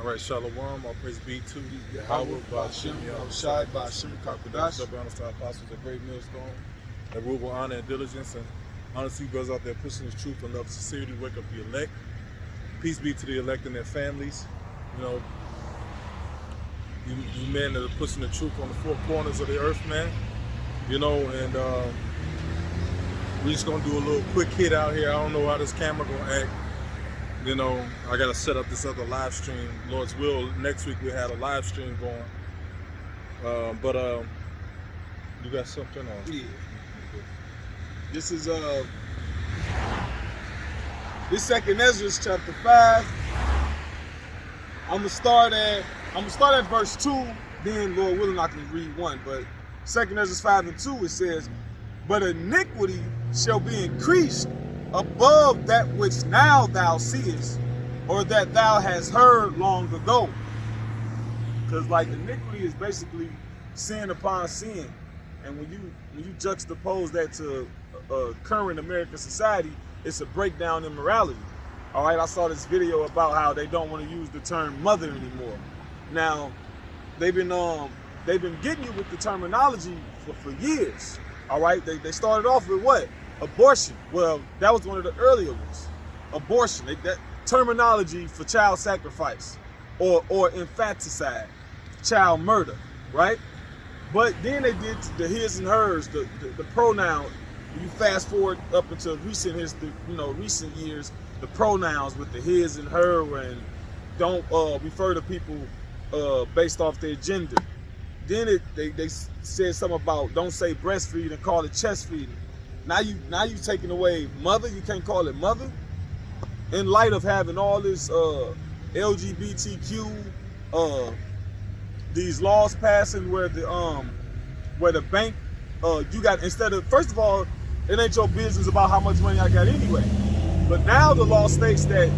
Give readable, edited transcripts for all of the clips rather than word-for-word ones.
All right, Shalom, all praise be to Yahweh, Ba'ashem, Shai, Ba'ashem, Kakadash. Shabbat, our apostles, a great millstone, that rule with honor and diligence, and honestly, brothers out there pushing the truth and love, sincerity, wake up the elect. Peace be to the elect and their families. You know, you men that are pushing the truth on the four corners of the earth, man. You know, and we're just gonna do a little quick hit out here. I don't know how this camera gonna act. You know, I gotta set up this other live stream. Lord's will, next week we had a live stream going. But you got something on? Yeah. This is this Second Ezra chapter 5. I'm gonna start at verse 2. Then Lord willing I can read 1. But Second Ezra 5 and 2 it says, "But iniquity shall be increased above that which now thou seest, or that thou hast heard long ago." Because like iniquity is basically sin upon sin, and when you juxtapose that to current American society, it's a breakdown in morality. All right, I saw this video about how they don't want to use the term mother anymore. Now they've been getting you with the terminology for years. All right, they started off with what? Abortion. Well, that was one of the earlier ones. Abortion, that terminology for child sacrifice or infanticide, child murder, right? But then they did the his and hers, the pronoun. You fast forward up into recent history, recent years, the pronouns with the his and her, and don't refer to people based off their gender. Then they said something about don't say breastfeed and call it chest feeding. Now you taking away mother, you can't call it mother. In light of having all this LGBTQ these laws passing where the bank you got, instead of, first of all, it ain't your business about how much money I got anyway. But now the law states that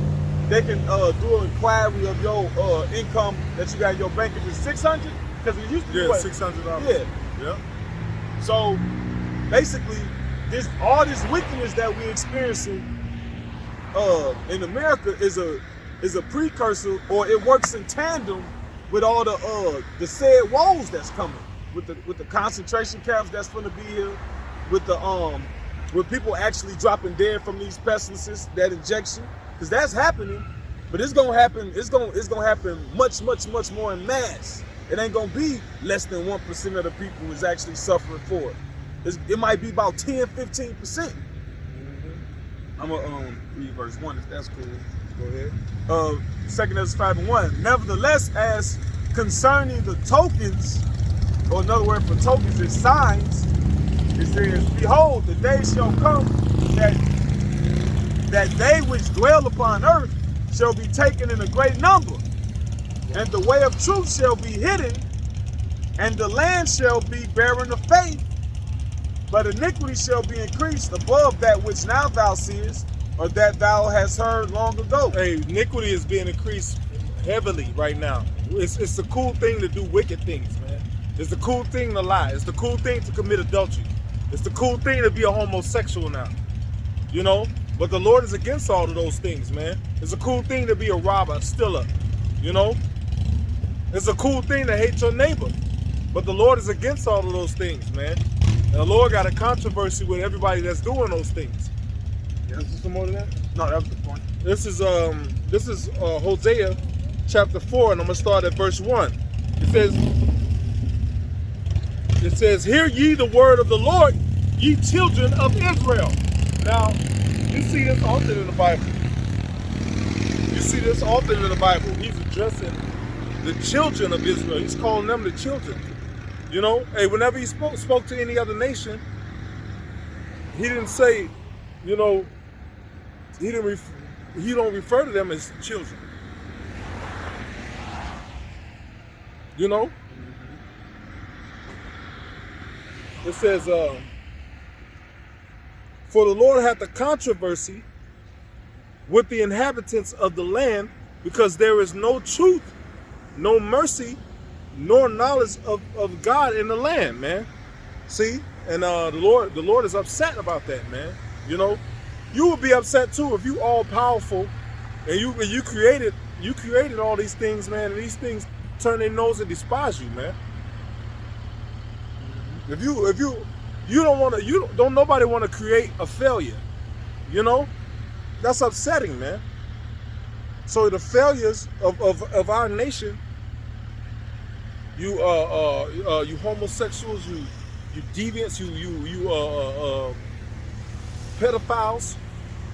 they can do an inquiry of your income that you got in your bank if it's $600, because it used to be what? $600. Yeah. So basically, all this wickedness that we're experiencing in America is a precursor, or it works in tandem with all the said woes that's coming, with the concentration camps that's going to be here, with people actually dropping dead from these pestilences, that injection, because that's happening. But it's gonna happen. It's gonna happen much more in mass. It ain't gonna be less than 1% of the people who's actually suffering for it. It might be about 10-15%. I'm gonna read verse 1 if that's cool. Go ahead. Second Ezra 5 and 1. "Nevertheless, as concerning the tokens," or another word for tokens is signs, it says, "Behold, the day shall come that they which dwell upon earth shall be taken in a great number, and the way of truth shall be hidden, and the land shall be barren of faith. But iniquity shall be increased above that which now thou seest, or that thou hast heard long ago." Hey, iniquity is being increased heavily right now. It's a cool thing to do wicked things, man. It's the cool thing to lie. It's the cool thing to commit adultery. It's the cool thing to be a homosexual now. You know? But the Lord is against all of those things, man. It's a cool thing to be a robber, a stealer. You know? It's a cool thing to hate your neighbor. But the Lord is against all of those things, man. And the Lord got a controversy with everybody that's doing those things. Yeah. Is there some more to that? No, that was the point. This is Hosea chapter 4, and I'm gonna start at verse 1. It says, "Hear ye the word of the Lord, ye children of Israel." Now, you see this often in the Bible. He's addressing the children of Israel. He's calling them the children. You know, hey, whenever he spoke to any other nation, he didn't say, you know, he don't refer to them as children. You know? It says, "For the Lord hath a controversy with the inhabitants of the land, because there is no truth, no mercy, nor knowledge of God in the land," man. See? And the Lord is upset about that, man. You know? You would be upset too if you all powerful and you created you created all these things, man, and these things turn their nose and despise you, man. If you don't want to, don't nobody want to create a failure, you know? That's upsetting, man. So the failures of our nation, you homosexuals, you deviants, you pedophiles,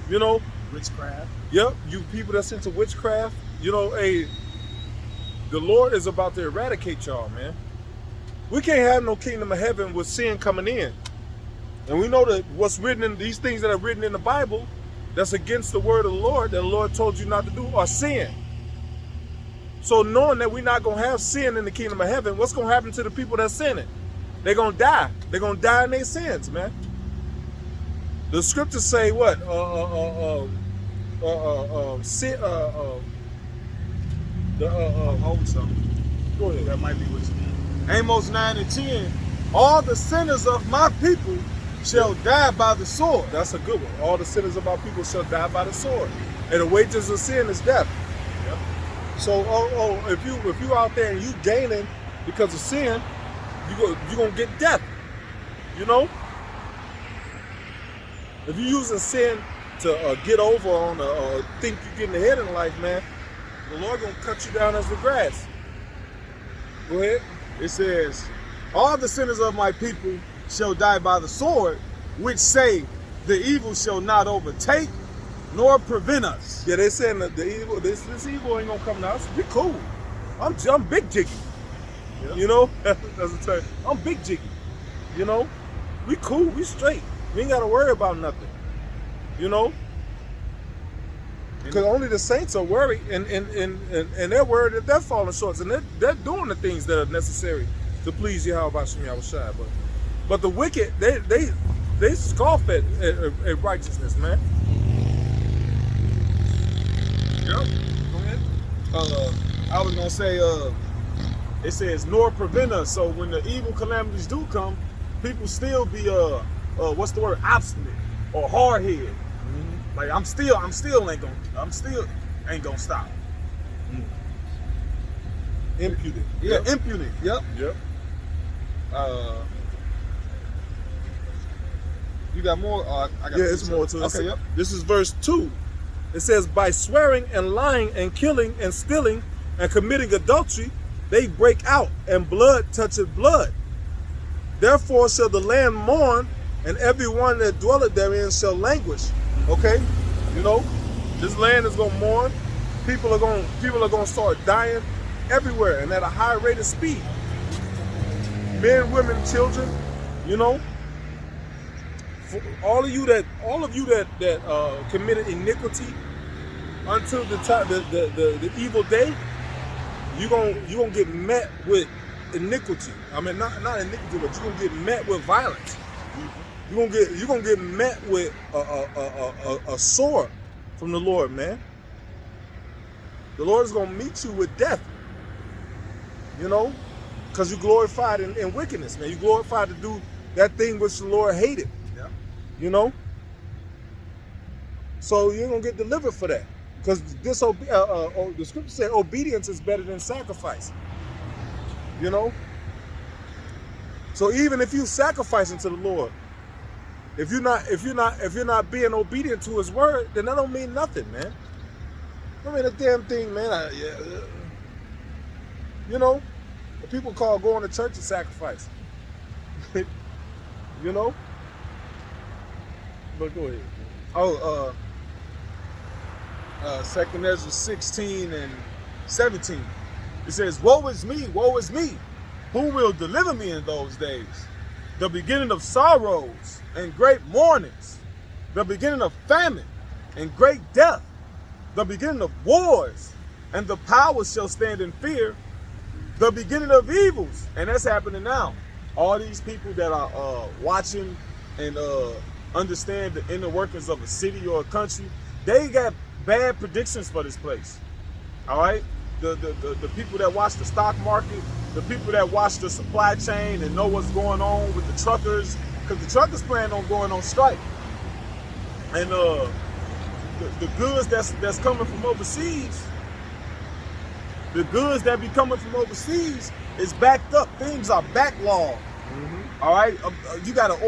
you know? Witchcraft. Yep, you people that's into witchcraft, you know, the Lord is about to eradicate y'all, man. We can't have no kingdom of heaven with sin coming in. And we know that what's written in these things that are written in the Bible that's against the word of the Lord, that the Lord told you not to do, are sin. So knowing that we're not going to have sin in the kingdom of heaven, what's going to happen to the people that's sinning? They're going to die. They're going to die in their sins, man. The scriptures say what? Hold something. Go ahead. That might be what you mean. Amos 9:10. All the sinners of my people shall die by the sword. That's a good one. All the sinners of our people shall die by the sword, and the wages of sin is death. Yep. So, if you out there and you gaining because of sin, you gonna get death. You know, if you're using sin to get over on think you're getting ahead in life, man, the Lord gonna cut you down as the grass. Go ahead. It says, all the sinners of my people shall die by the sword, which say the evil shall not overtake nor prevent us. Yeah, they saying that the evil, this evil ain't gonna come to us. We cool. I'm big jiggy. Yep. You know, that's a term. I'm big jiggy. You know, we cool. We straight. We ain't gotta worry about nothing. You know, because only the saints are worried, and they're worried that they're falling short, and they're doing the things that are necessary to please Yahweh Shem Yahushua. But the wicked, they scoff at righteousness, man. Yep. Go ahead. I was gonna say, it says nor prevent us. So when the evil calamities do come, people still be what's the word, obstinate or hard headed. Mm-hmm. Like I'm still ain't gonna stop. Impudent. Yeah, Yep. impudent. Yep. Yep. You got more? I got It's more to it. Okay, yep. This is verse 2. It says, by swearing and lying and killing and stealing and committing adultery, they break out, and blood toucheth blood. Therefore shall the land mourn, and everyone that dwelleth therein shall languish. Okay? You know, this land is gonna mourn. People are gonna start dying everywhere and at a high rate of speed. Men, women, children, you know. For all of you that committed iniquity until the evil day, you gonna get met with iniquity. I mean, not iniquity, but you're gonna get met with violence. You're gonna get met with a sword from the Lord, man. The Lord is gonna meet you with death. You know, because you glorified in wickedness, man. You glorified to do that thing which the Lord hated. Yeah. You know, so you're gonna get delivered for that, because the scripture said obedience is better than sacrifice. You know, so even if you sacrificing to the Lord, if you're not being obedient to His word, then that don't mean nothing, man. I mean, a damn thing, man. You know, people call going to church a sacrifice. You know. But go ahead. 2nd Ezra 16 and 17. It says, woe is me, who will deliver me in those days? The beginning of sorrows and great mournings, the beginning of famine and great death, the beginning of wars, and the powers shall stand in fear, the beginning of evils. And that's happening now. All these people that are watching and understand the inner workings of a city or a country, they got bad predictions for this place. All right? The people that watch the stock market, the people that watch the supply chain and know what's going on with the truckers, because the truckers plan on going on strike. And the goods that's coming from overseas, The goods that be coming from overseas is backed up. Things are backlogged. All right, you got to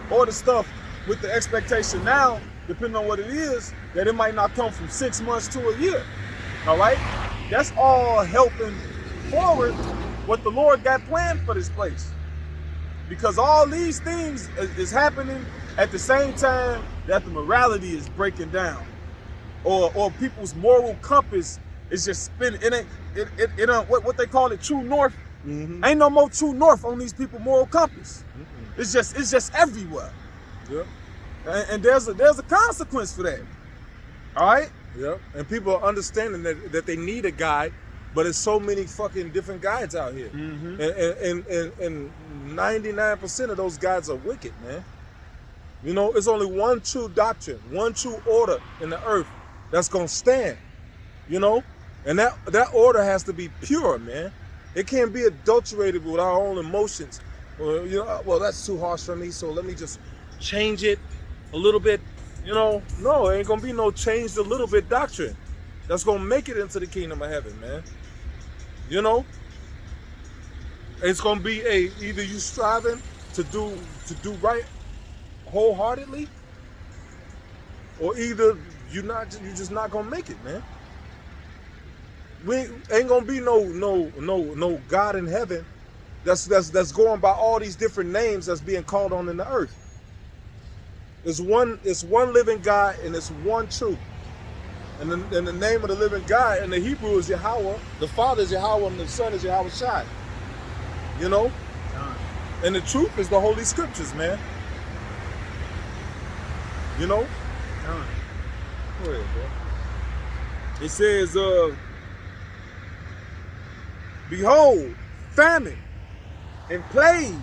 order stuff with the expectation now, depending on what it is, that it might not come from 6 months to a year. All right, that's all helping forward what the Lord got planned for this place, because all these things is happening at the same time that the morality is breaking down, or people's moral compass is just spinning. It ain't what they call it, true north. Ain't no more true north on these people moral compass. It's just everywhere. Yeah. And there's a consequence for that. All right. Yeah. And people are understanding that they need a guide, but there's so many fucking different guides out here. And 99% of those guides are wicked, man. You know, it's only one true doctrine, one true order in the earth that's gonna stand. You know, and that order has to be pure, man. It can't be adulterated with our own emotions. Well, that's too harsh for me, so let me just change it a little bit. You know, no, it ain't gonna be no changed a little bit doctrine that's gonna make it into the kingdom of heaven, man. You know, it's gonna be either you striving to do right wholeheartedly, or either you just not gonna make it, man. We ain't gonna be no God in heaven that's going by all these different names that's being called on in the earth. It's one living God, and it's one truth. And the name of the living God in the Hebrew is Yahweh. The Father is Yahweh, and the Son is Yahweh Shai. You know? And the truth is the Holy Scriptures, man. You know? Go ahead, bro. It says, behold, famine and plague,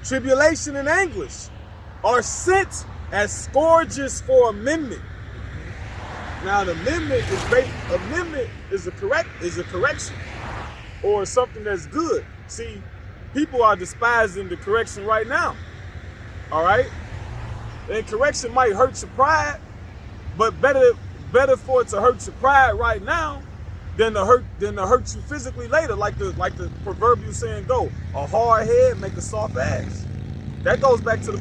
tribulation and anguish are sent as scourges for amendment. Now, the amendment is a correction or something that's good. See, people are despising the correction right now. All right, and correction might hurt your pride, but better for it to hurt your pride right now than to hurt you physically later, like the proverbial saying go, a hard head make a soft ass. That goes back to the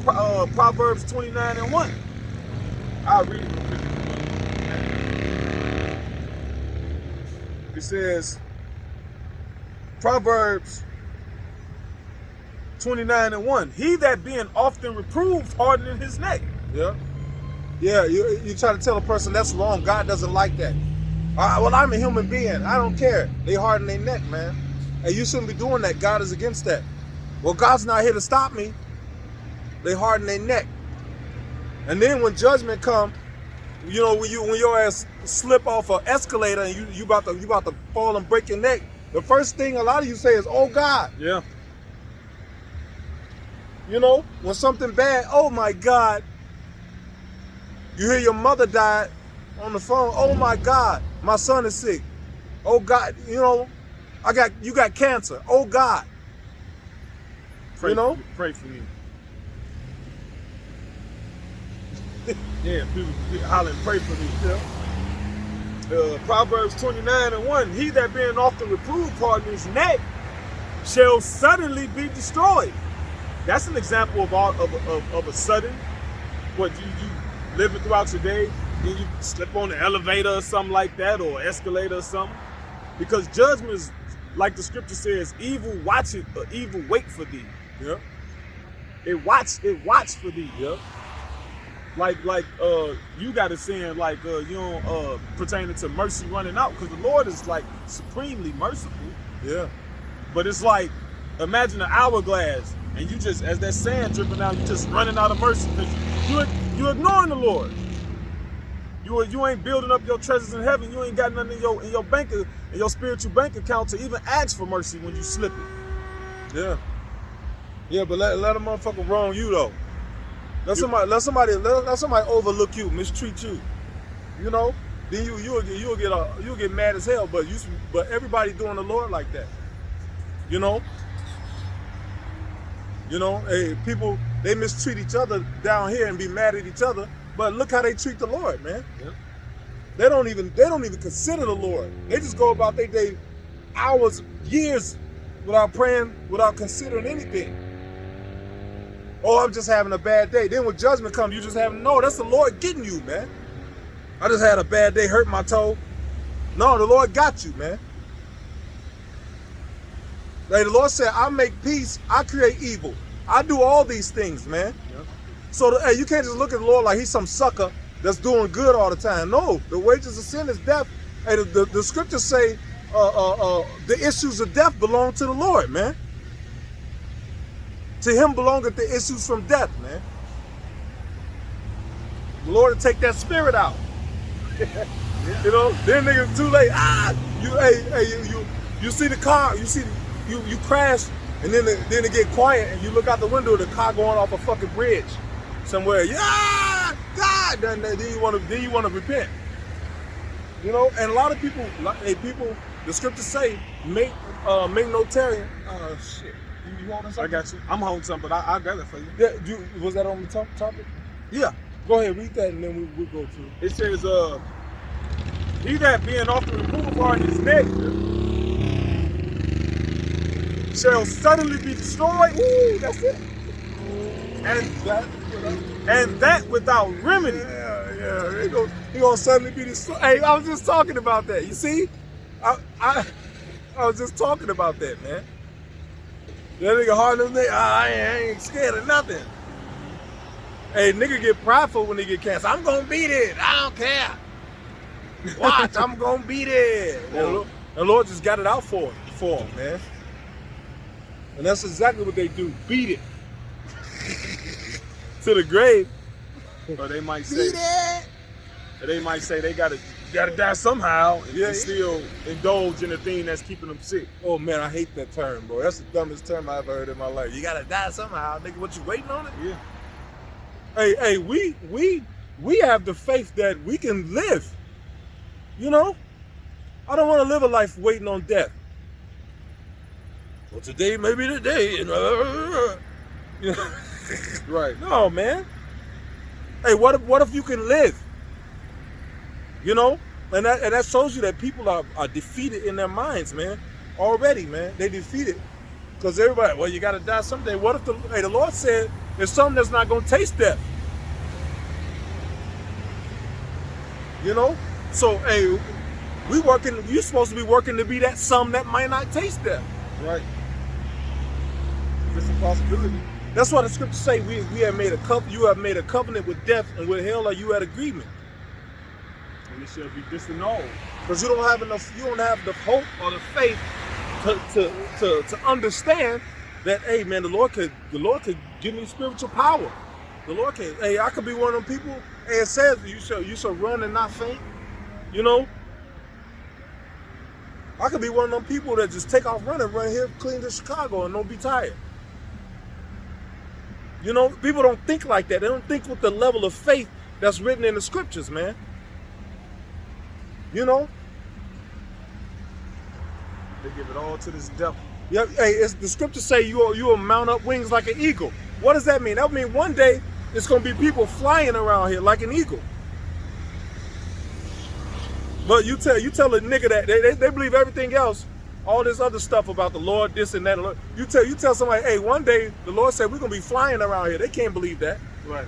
Proverbs 29:1. I'll read it. It says, Proverbs 29:1. He that being often reproved hardeneth his neck. Yeah. Yeah, you try to tell a person that's wrong. God doesn't like that. Well, I'm a human being. I don't care. They harden their neck, man. And you shouldn't be doing that. God is against that. Well, God's not here to stop me. They harden their neck. And then when judgment come, you know, when your ass slip off an escalator and you about to fall and break your neck, the first thing a lot of you say is, "Oh God." Yeah. You know, when something bad, "Oh my God." You hear your mother died on the phone. "Oh my God, my son is sick." "Oh God, you know, you got cancer." "Oh God." Pray for me. Yeah, people hollering, "Pray for me." Yeah. Proverbs 29:1. He that being often reproved harden his neck shall suddenly be destroyed. That's an example of a sudden. What you living throughout your day, then you slip on the elevator or something like that, or escalator or something. Because judgment is, like the scripture says, evil watch it, or evil wait for thee. Yeah. It watch for thee. Yeah. Like you got a saying like you know pertaining to mercy running out, because the Lord is like supremely merciful. Yeah. But it's like, imagine an hourglass, and you just, as that sand dripping out, you just running out of mercy because you ignoring the Lord. You ain't building up your treasures in heaven. You ain't got nothing in your bank, in your spiritual bank account to even ask for mercy when you slip it. Yeah. Yeah, but let a motherfucker wrong you though. Let somebody overlook you, mistreat you. You know, then you'll get mad as hell. But everybody doing the Lord like that. You know. Hey, people, they mistreat each other down here and be mad at each other. But look how they treat the Lord, man. Yep. They don't even consider the Lord. They just go about their day, hours, years, without praying, without considering anything. Oh, I'm just having a bad day. Then when judgment comes, you just have no. That's the Lord getting you, man. I just had a bad day, hurt my toe. No, the Lord got you, man. Like the Lord said, I make peace, I create evil. I do all these things, man. Yep. So hey, you can't just look at the Lord like he's some sucker that's doing good all the time. No, the wages of sin is death. Hey, the scriptures say the issues of death belong to the Lord, man. To him belongeth the issues from death, man. The Lord will take that spirit out. You know, then niggas too late. You see the car, you crash, and then it get quiet, and you look out the window, the car going off a fucking bridge somewhere. Yeah, God. Then you want to repent. You know, and a lot of people, the scriptures say, make no tarrying. Oh shit. You holding something? I got you. I'm holding something, but I got it for you. Yeah, was that on the topic? Yeah. Go ahead, read that, and then we'll go to it. It says, he that being often removed on his neck shall suddenly be destroyed. Ooh, that's it. And that without remedy. Yeah. He gonna suddenly be destroyed. Hey, I was just talking about that. You see? I was just talking about that, man. That nigga hard as nigga, I ain't scared of nothing. Hey, nigga get prideful when they get cancer. I'm gonna beat it. I don't care. Watch, I'm gonna beat it. And the Lord just got it out for him, man. And that's exactly what they do. Beat it. To the grave. Or they might say, Beat it. or they might say they gotta die somehow and Yeah. still indulge in the thing that's keeping them sick. Oh man, I hate that term, bro. That's the dumbest term I ever heard in my life. You gotta die somehow, nigga. What, you waiting on it? Yeah. Hey, we have the faith that we can live. You know? I don't want to live a life waiting on death. Well, today may be the day. You know? Right. No, man. Hey, what if you can live? You know? And that shows you that people are defeated in their minds, man. Already, man. They defeated. Because everybody, well, you got to die someday. What if the Lord said there's something that's not going to taste death? You know? So, hey, you're supposed to be working to be that some that might not taste death. Right. It's a possibility. That's why the scriptures say you have made a covenant with death, and with hell are you at agreement. And it shall be disannulled. Because you don't have the hope or the faith to understand that, hey man, the Lord could give me spiritual power. The Lord can, hey, I could be one of them people, hey, it says you shall run and not faint. You know? I could be one of them people that just take off running, run here, clean to Chicago, and don't be tired. You know, people don't think like that. They don't think with the level of faith that's written in the scriptures, man. You know? They give it all to this devil. Yeah, hey, the scriptures say you will mount up wings like an eagle. What does that mean? That mean one day it's gonna be people flying around here like an eagle. But you tell a nigga that they believe everything else, all this other stuff about the Lord, this and that. You tell somebody, hey, one day the Lord said we're gonna be flying around here. They can't believe that. Right.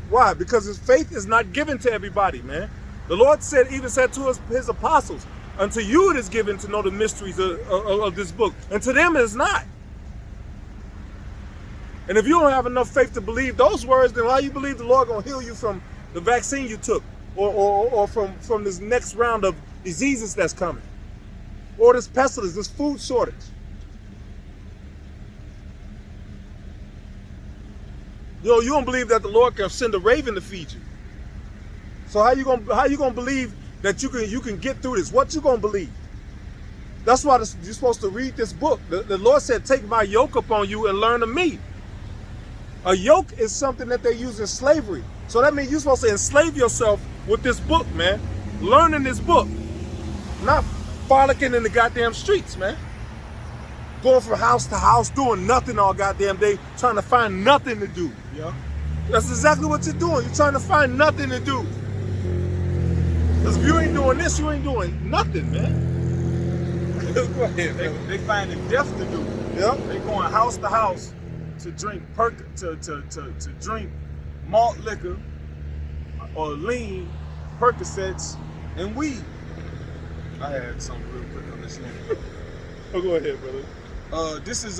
Why? Because his faith is not given to everybody, man. The Lord even said to his apostles, unto you it is given to know the mysteries of this book, and to them it is not. And if you don't have enough faith to believe those words, then why you believe the Lord gonna heal you from the vaccine you took, or from this next round of diseases that's coming, or this pestilence, this food shortage? You don't believe that the Lord can send a raven to feed you. So how you gonna believe that you can get through this? What you gonna believe? That's why you're supposed to read this book. The Lord said, take my yoke upon you and learn of me. A yoke is something that they use in slavery. So that means you're supposed to enslave yourself with this book, man. Learning this book. Not frolicking in the goddamn streets, man. Going from house to house, doing nothing all goddamn day, trying to find nothing to do. Yeah. That's exactly what you're doing. You're trying to find nothing to do. Because if you ain't doing this, you ain't doing nothing, man. Go ahead, They, man. they finding death to do. Yep. They going house to house to drink to drink malt liquor or lean, Percocets, and weed. I had something real quick on this one. Oh, go ahead, brother. This is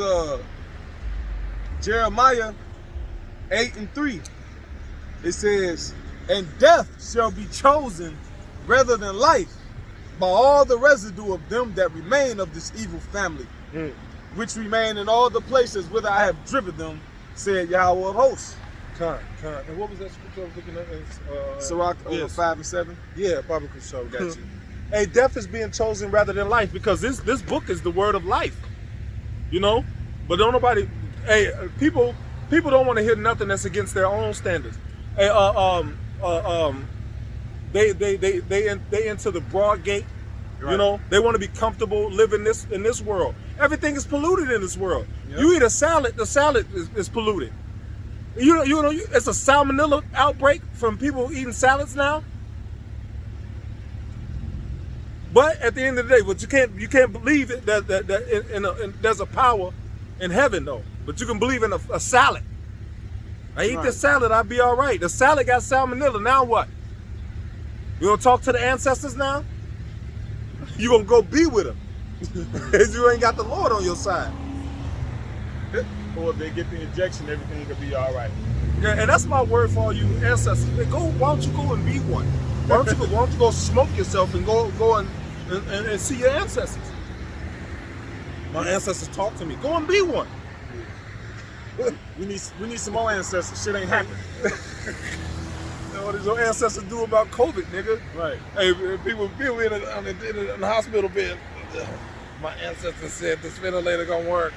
Jeremiah 8:3. It says, "And death shall be chosen rather than life by all the residue of them that remain of this evil family, which remain in all the places whither I have driven them, said Yahweh of hosts." Con. And what was that scripture I was looking at? Sirach yes. 5 and 7. Yeah, Bible can show. Got you. Hey, death is being chosen rather than life because this book is the word of life. You know? But don't nobody, hey, people don't want to hear nothing that's against their own standards. Hey, they into the broad gate. Right. You know, they want to be comfortable living in this world. Everything is polluted in this world. Yep. You eat a salad, the salad is polluted. You know, it's a salmonella outbreak from people eating salads now. But at the end of the day, but you can't believe it that there's a power in heaven though. But you can believe in a salad. I eat this salad, I'll be all right. The salad got salmonella. Now what? You gonna talk to the ancestors now? You gonna go be with them? Because you ain't got the Lord on your side. Or if they get the injection, everything will be all right. Yeah, and that's my word for all you ancestors. Hey, why don't you go and be one? Why don't you go smoke yourself and go and see your ancestors? My ancestors talk to me. Go and be one. We need some more ancestors. Shit ain't happening. What does your ancestors do about COVID, nigga? Right. Hey, people in the hospital bed. My ancestors said this ventilator gonna work.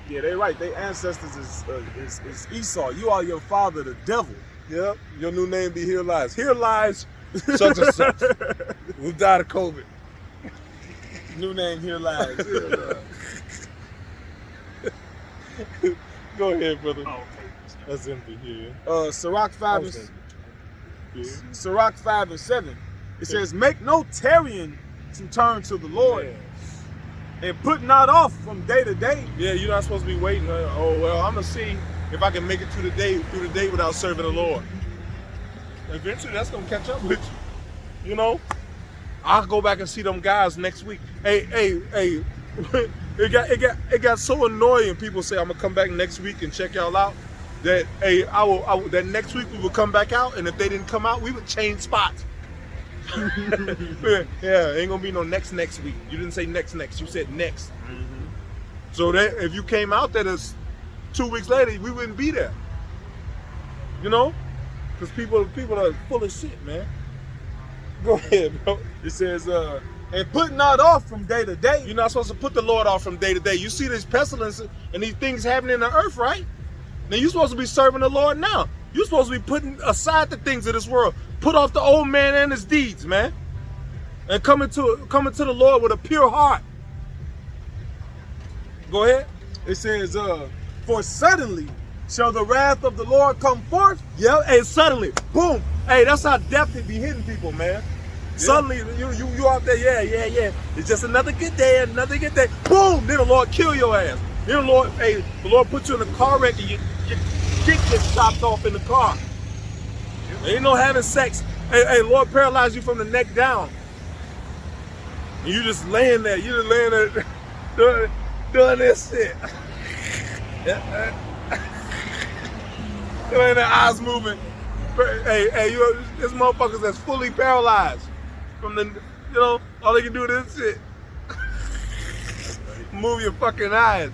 Yeah, they right. They ancestors is Esau. You are your father, the devil. Yep. Your new name be Here Lies. Here Lies such and such who died of COVID. New name here lies. Go ahead, brother. Oh, okay. That's empty here. Sirach 5 and 7. It says, "Make no tarrying to turn to the Lord, and put not off from day to day." Yeah, you're not supposed to be waiting. Oh well, I'm gonna see if I can make it through the day without serving the Lord. Eventually, that's gonna catch up with you. You know, I'll go back and see them guys next week. Hey. It got so annoying. People say I'm gonna come back next week and check y'all out. That that next week we would come back out, and if they didn't come out, we would change spots. Yeah, ain't gonna be no next week. You didn't say next. You said next. Mm-hmm. So that if you came out there 2 weeks later, we wouldn't be there. You know, because people are full of shit, man. Go ahead, bro. It says, "And put not off from day to day." You're not supposed to put the Lord off from day to day. You see these pestilences and these things happening in the earth, right? Now you're supposed to be serving the Lord now. You're supposed to be putting aside the things of this world. Put off the old man and his deeds, man. And coming to the Lord with a pure heart. Go ahead. It says, "For suddenly shall the wrath of the Lord come forth." Yeah, hey, suddenly, boom. Hey, that's how death be hitting people, man. Yeah. Suddenly, you out there, yeah. It's just another good day, Boom, then the Lord kill your ass. Then the Lord put you in a car wreck and your dick gets chopped off in the car. Ain't no having sex. Hey, Lord paralyze you from the neck down. And you just laying there. You just laying there doing this shit. Laying there, eyes moving. Hey, this motherfuckers that's fully paralyzed from all they can do is this shit. Move your fucking eyes.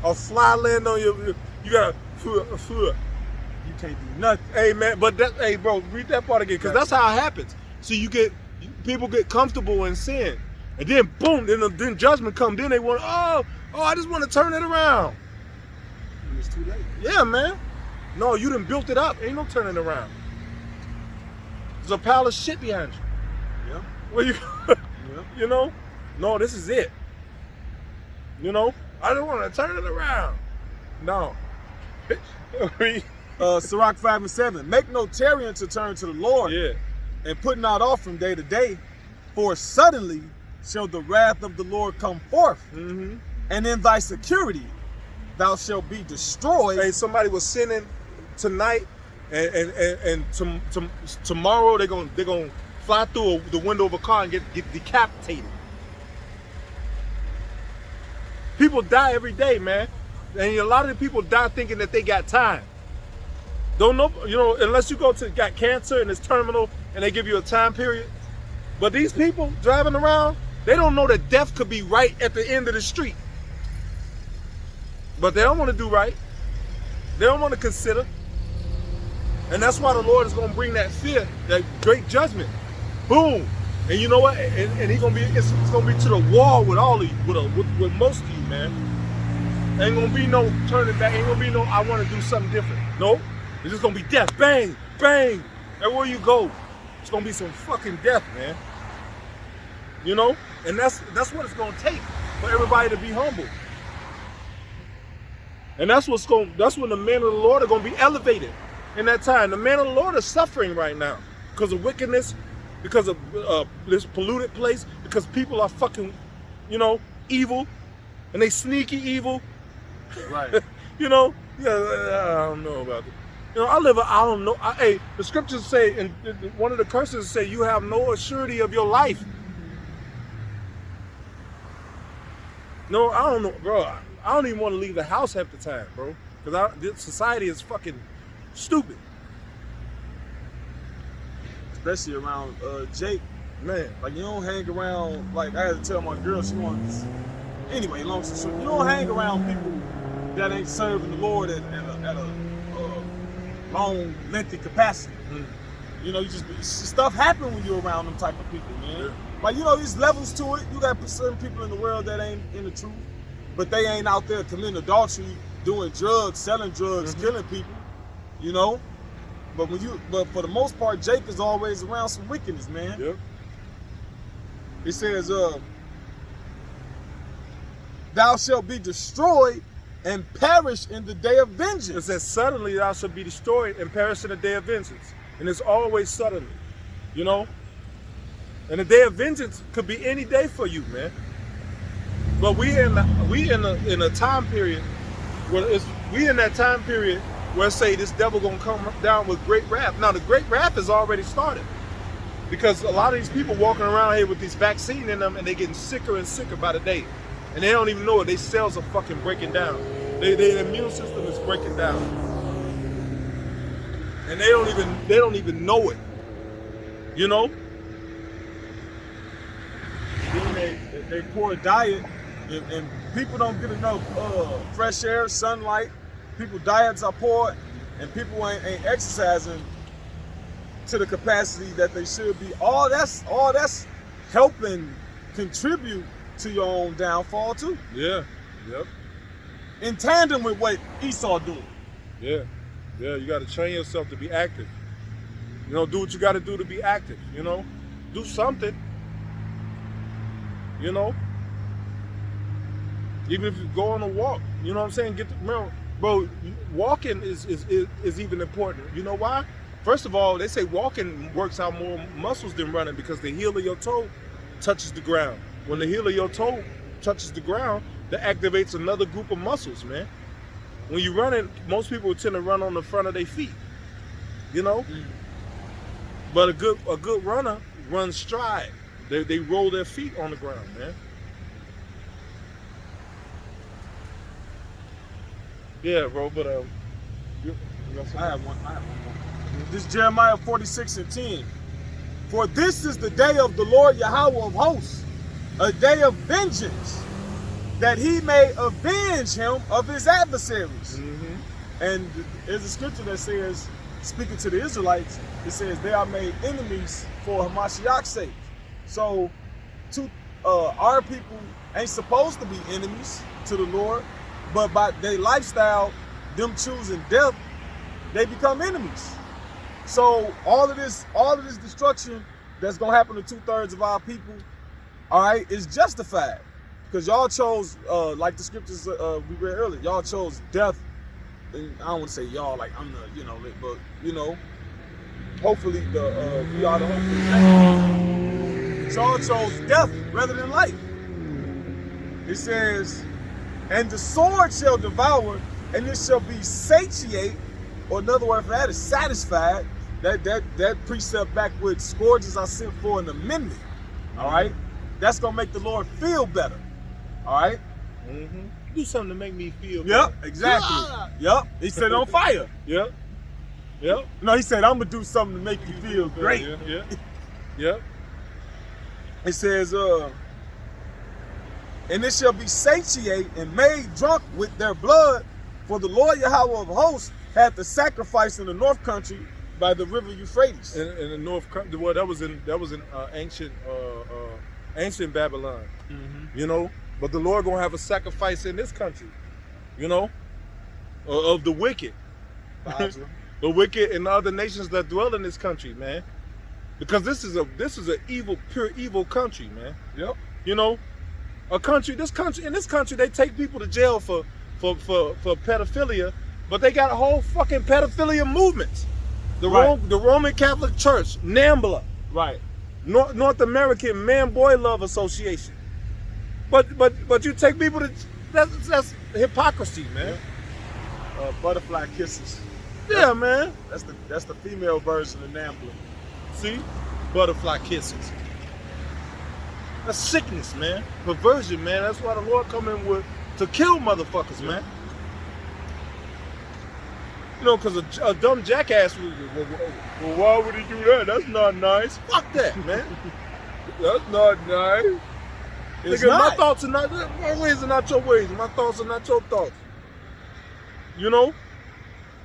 A fly land on you got You can't do nothing. Hey man, but hey bro, read that part again, because that's how it happens. See, people get comfortable in sin, and then boom, then judgment comes. Then they want, oh, I just want to turn it around. It's too late. Yeah, man. No, you done built it up. Ain't no turning around. There's a pile of shit behind you. Yeah. Well, you know, no, this is it. You know, I don't want to turn it around. No. Sirach 5:7. Make no tarrying to turn to the Lord, Yeah. and put not off from day to day, for suddenly shall the wrath of the Lord come forth, Mm-hmm. and in thy security thou shalt be destroyed. Hey, somebody was sinning tonight, and tomorrow they're gonna fly through the window of a car and get decapitated. People die every day, man, and a lot of the people die thinking that they got time. Don't know, unless you got cancer and it's terminal and they give you a time period. But these people driving around, they don't know that death could be right at the end of the street. But they don't want to do right. They don't want to consider. And that's why the Lord is going to bring that fear, that great judgment. Boom. And you know what? And it's going to be to the wall with all of you, with most of you, man. Ain't going to be no turning back. Ain't going to be no, I want to do something different. No. It's just going to be death. Bang, bang. Everywhere you go, it's going to be some fucking death, man. And that's what it's going to take for everybody to be humble. And that's when the men of the Lord are going to be elevated in that time. The men of the Lord are suffering right now because of wickedness, because of this polluted place, because people are fucking, evil, and they sneaky evil. Right. Yeah, I don't know about it. I don't know. Hey, the scriptures say, and one of the curses say, you have no assurity of your life. No, I don't know, bro. I don't even want to leave the house half the time, bro. Because this society is fucking stupid. Especially around Jake. Man. Like, you don't hang around, like, I had to tell my girl, she wants... Anyway, long story short, you don't hang around people that ain't serving the Lord at a long, lengthy capacity. Mm. Stuff happen when you're around them type of people, man. Yeah. Like, there's levels to it. You got certain people in the world that ain't in the truth, but they ain't out there committing adultery, doing drugs, selling drugs, killing people, But for the most part, Jake is always around some wickedness, man. Yep. It says, thou shalt be destroyed and perish in the day of vengeance. It says, suddenly thou shalt be destroyed and perish in the day of vengeance. And it's always suddenly, And the day of vengeance could be any day for you, man. But we in a time period where say this devil gonna come down with great wrath. Now the great wrath has already started. Because a lot of these people walking around here with these vaccine in them and they getting sicker and sicker by the day. And they don't even know it. Their cells are fucking breaking down. Their immune system is breaking down. And they don't even know it. Then they poor diet, and people don't get enough fresh air, sunlight. People diets are poor, and people ain't exercising to the capacity that they should be. All that's helping contribute to your own downfall too. Yeah. Yep. In tandem with what Esau doing. Yeah. Yeah, you got to train yourself to be active. Do what you got to do to be active, Do something. Even if you go on a walk, you know what I'm saying? Bro, walking is even important. You know why? First of all, they say walking works out more muscles than running because the heel of your toe touches the ground. When the heel of your toe touches the ground, that activates another group of muscles, man. When you're running, most people tend to run on the front of their feet, But a good runner runs stride. They roll their feet on the ground, man. Yeah, bro, but I have one more. This is Jeremiah 46:10. For this is the day of the Lord Yahweh of hosts, a day of vengeance, that he may avenge him of his adversaries. Mm-hmm. And there's a scripture that says, speaking to the Israelites, it says they are made enemies for Hamashiach's sake. So our people ain't supposed to be enemies to the Lord, but by their lifestyle, them choosing death, they become enemies. So all of this destruction that's gonna happen to 2/3 of our people, all right, is justified. Because y'all chose, like the scriptures we read earlier, y'all chose death and I don't want to say y'all like I'm the, you know, but you know, hopefully we are the hopefully. Saul chose death rather than life. It says, and the sword shall devour, and it shall be satiate, or another word for that is satisfied. That precept back with scourges are sent for an amendment. All right, that's gonna make the Lord feel better. All right. Mm-hmm. Do something to make me feel. Yep, better. exactly. Ah! Yep. He said on fire. Yep. Yep. No, he said I'm gonna do something to make you feel great. Yeah. Yeah. Yep. It says, and it shall be satiate and made drunk with their blood, for the Lord Yahweh of hosts had the sacrifice in the north country by the river Euphrates. In the north country, well, that was in ancient Babylon. Mm-hmm. You know, but the Lord gonna have a sacrifice in this country. You know, of the wicked, the wicked and the other nations that dwell in this country, man. Because this is an evil, pure evil country, man. Yep. You know, in this country, they take people to jail for pedophilia, but they got a whole fucking pedophilia movement. The Roman Catholic Church, NAMBLA, Right. North American Man Boy Love Association. But you take people to that's hypocrisy, man. Butterfly kisses. Yeah, man. That's the female version of NAMBLA. See, butterfly kisses. That's sickness, man. Perversion, man. That's why the Lord come in with to kill motherfuckers, man. You know, because a dumb jackass would, well, why would he do that? That's not nice. Fuck that, man. That's not nice. It's Nigga, not. my thoughts are not, my ways are not your ways. My thoughts are not your thoughts. You know?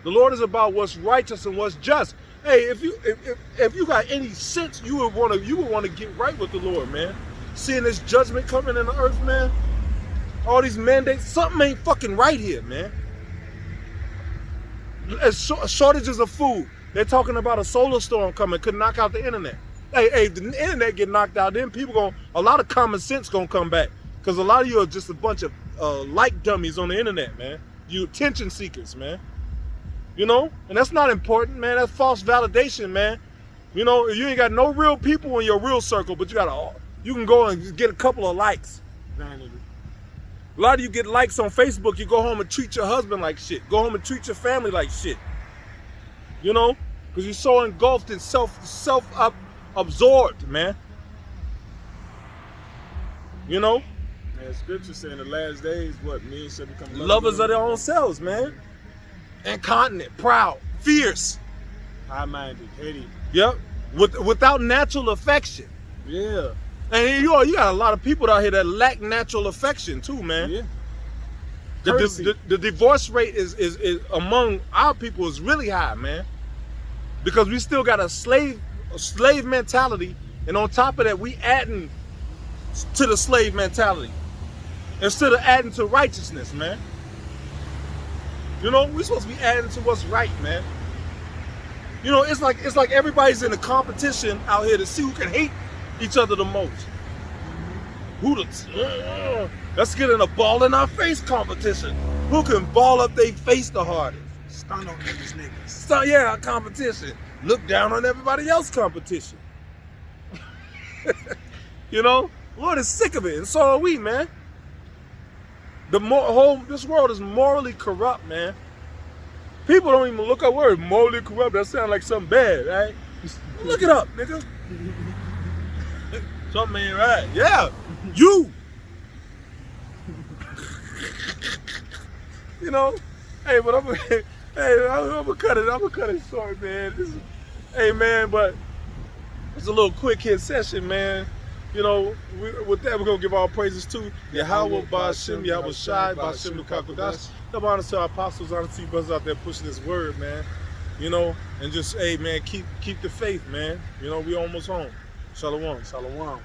The Lord is about what's righteous and what's just. Hey, if you got any sense, you would want to get right with the Lord, man. Seeing this judgment coming in the earth, man. All these mandates, something ain't fucking right here, man. Shortages of food. They're talking about a solar storm coming, could knock out the internet. Hey, if the internet get knocked out, then a lot of common sense gonna come back. Because a lot of you are just a bunch of like dummies on the internet, man. You attention seekers, man. You know? And that's not important, man. That's false validation, man. You know, you ain't got no real people in your real circle, but you can go and get a couple of likes. Vanity. A lot of you get likes on Facebook, you go home and treat your husband like shit. Go home and treat your family like shit. You know? Because you're so engulfed in self-absorbed, man. You know? Man, scripture saying the last days, what, men shall become lovers of their own selves, man. Incontinent, proud, fierce. High-minded, heady. Yep. Without natural affection. Yeah. And you got a lot of people out here that lack natural affection too, man. Yeah. The divorce rate is among our people is really high, man. Because we still got a slave mentality, and on top of that, we adding to the slave mentality instead of adding to righteousness, man. You know, we're supposed to be adding to what's right, man. You know, it's like everybody's in a competition out here to see who can hate each other the most. Let's get in a ball in our face competition. Who can ball up their face the hardest? Stun on these niggas. So yeah, competition. Look down on everybody else competition. You know, Lord is sick of it, and so are we, man. This world is morally corrupt, man. People don't even look up word morally corrupt. That sounds like something bad, right? Look it up, nigga. Something ain't right. Yeah, you. You know, hey, but I'm gonna cut it short, man. Hey, man, but it's a little quick hit session, man. You know, with that, we're going to give all praises to Yahweh, Ba'ashem, Yahweh Shai, Ba'ashem, Lukakudash. Double honor to our apostles, honor to you brothers out there pushing this word, man. You know, and just, hey, man, keep the faith, man. You know, we almost home. Shalom. Shalom.